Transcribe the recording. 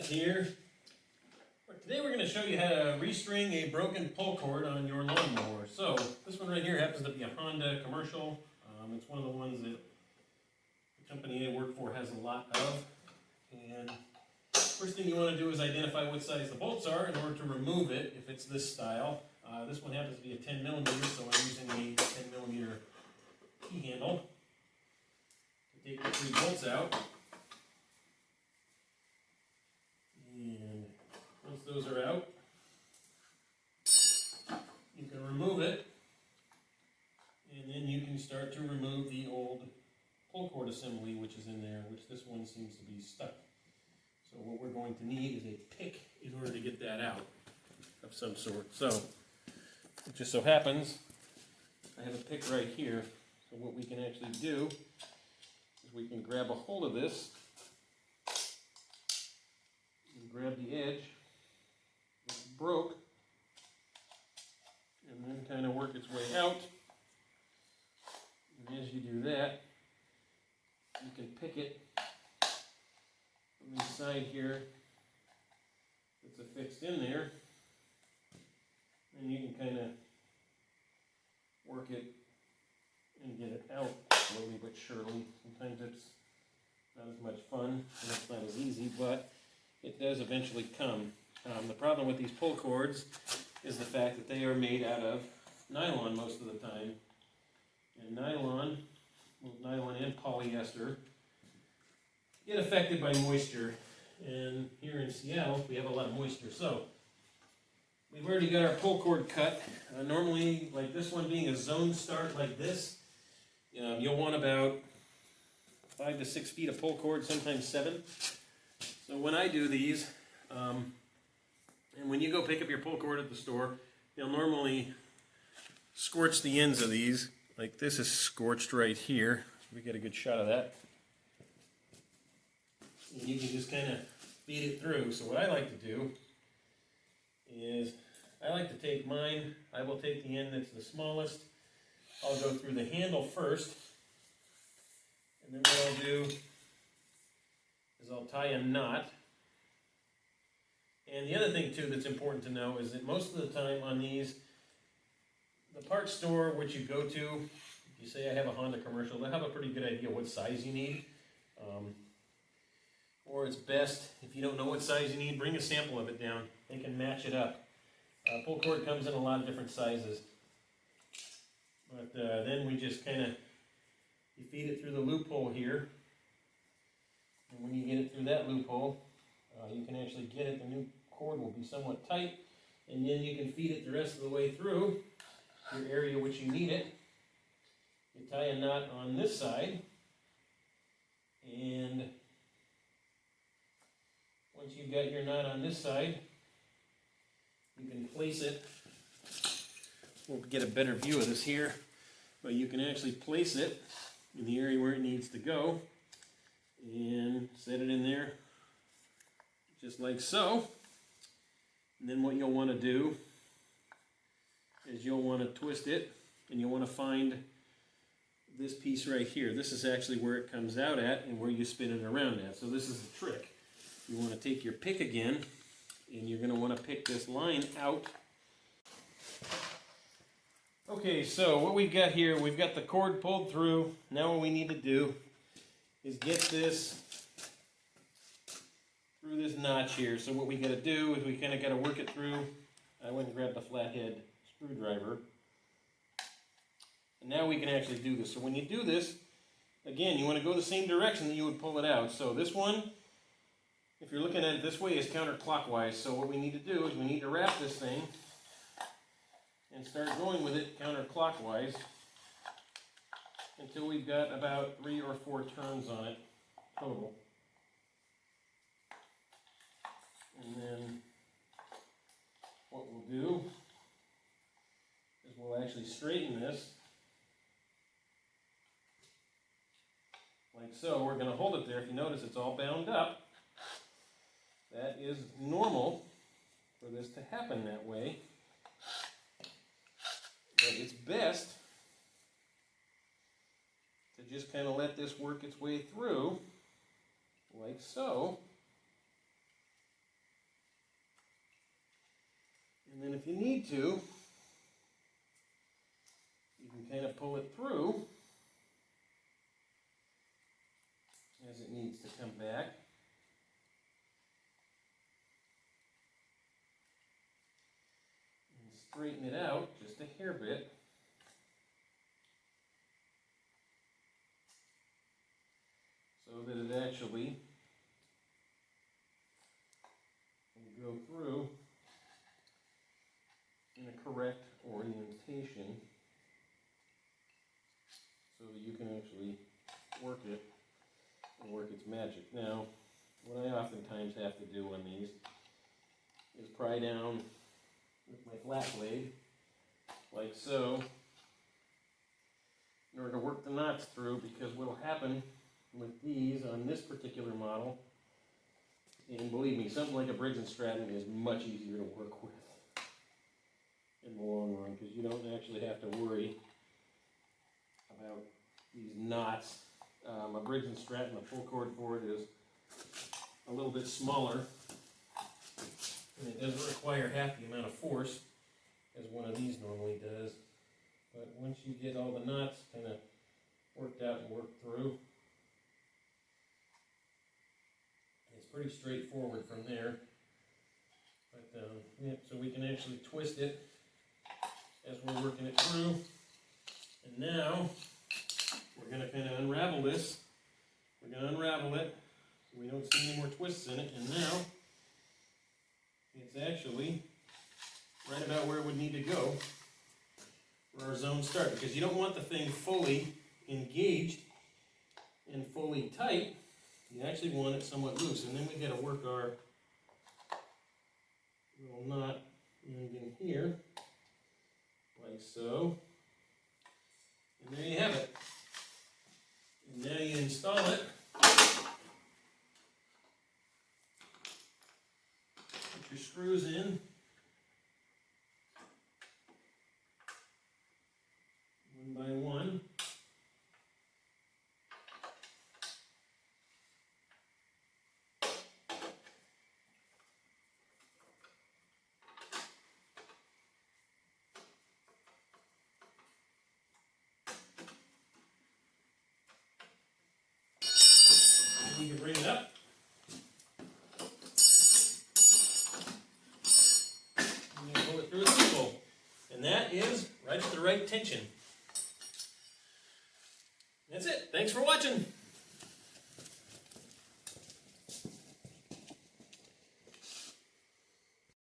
here. Today we're going to show you how to restring a broken pull cord on your lawnmower. So this one right here happens to be a Honda Commercial. It's one of the ones that the company I work for has a lot of. And first thing you want to do is identify what size the bolts are in order to remove it if it's this style. This one happens to be a 10 millimeter, so I'm using a 10 millimeter key handle to take the 3 bolts out. And once those are out, you can remove it, and then you can start to remove the old pull cord assembly which is in there, which this one seems to be stuck. So what we're going to need is a pick in order to get that out of some sort. So it just so happens I have a pick right here. So what we can actually do is we can grab a hold of this and grab the edge that's broke, and then kind of work its way out. And as you do that, you can pick it from the side here that's affixed in there, and you can kind of work it and get it out slowly but surely. Sometimes it's not as much fun and it's not as easy, but it does eventually come. The problem with these pull cords is the fact that they are made out of nylon most of the time. And nylon and polyester get affected by moisture. And here in Seattle, we have a lot of moisture. So we've already got our pull cord cut. Normally, like this one being a zone start like this, you'll want about 5 to 6 feet of pull cord, sometimes 7. So when I do these, and when you go pick up your pull cord at the store, you'll normally scorch the ends of these. Like this is scorched right here. We get a good shot of that. And you can just kind of feed it through. So what I like to do is I like to take mine. I will take the end that's the smallest. I'll go through the handle first. And then what I'll do is I'll tie a knot. And the other thing too that's important to know is that most of the time on these, the parts store which you go to, if you say I have a Honda Commercial, they'll have a pretty good idea what size you need. Or it's best, if you don't know what size you need, bring a sample of it down. They can match it up. Pull cord comes in a lot of different sizes. But then we just kind of, you feed it through the loophole here. And when you get it through that loophole, you can actually get it. The new cord will be somewhat tight, and then you can feed it the rest of the way through your area which you need it. You tie a knot on this side, and once you've got your knot on this side, you can place it. We'll get a better view of this here, but you can actually place it in the area where it needs to go and set it in there just like so. And then what you'll want to do is you'll want to twist it, and you'll want to find this piece right here. This is actually where it comes out at and where you spin it around at. So this is the trick. You want to take your pick again, and you're going to want to pick this line out. Okay, so what we've got here, we've got the cord pulled through. Now what we need to do is get this through this notch here. So what we got to do is we kind of got to work it through. I went and grabbed the flathead screwdriver. And now we can actually do this. So when you do this, again, you want to go the same direction that you would pull it out. So this one, if you're looking at it this way, is counterclockwise. So what we need to do is we need to wrap this thing and start going with it counterclockwise until we've got about 3 or 4 turns on it total. And then what we'll do is we'll actually straighten this like so. We're going to hold it there. If you notice, it's all bound up. That is normal for this to happen that way. But it's best to just kind of let this work its way through, like so. if you need to, you can kind of pull it through as it needs to come back. And straighten it out just a hair bit. So that it actually will go through in a correct orientation so that you can actually work it and work its magic. Now, what I oftentimes have to do on these is pry down with my flat blade, like so, in order to work the knots through, because what will happen with these on this particular model, and believe me, something like a Briggs & Stratton is much easier to work with in the long run, because you don't actually have to worry about these knots. A Briggs & Stratton, the full cord board, is a little bit smaller, and it doesn't require half the amount of force as one of these normally does. But once you get all the knots kind of worked out and worked through, it's pretty straightforward from there. But yeah, so we can actually twist it as we're working it through. And now we're going to kind of unravel this. We're going to unravel it so we don't see any more twists in it. And now it's actually right about where it would need to go for our zone start, because you don't want the thing fully engaged and fully tight. You actually want it somewhat loose, and then we got to work our little knot in here, like so. And there you have it. And now you install it. Put your screws in. One by one. You can bring it up. And you pull it through with the pull. And that is right at the right tension. That's it. Thanks for watching.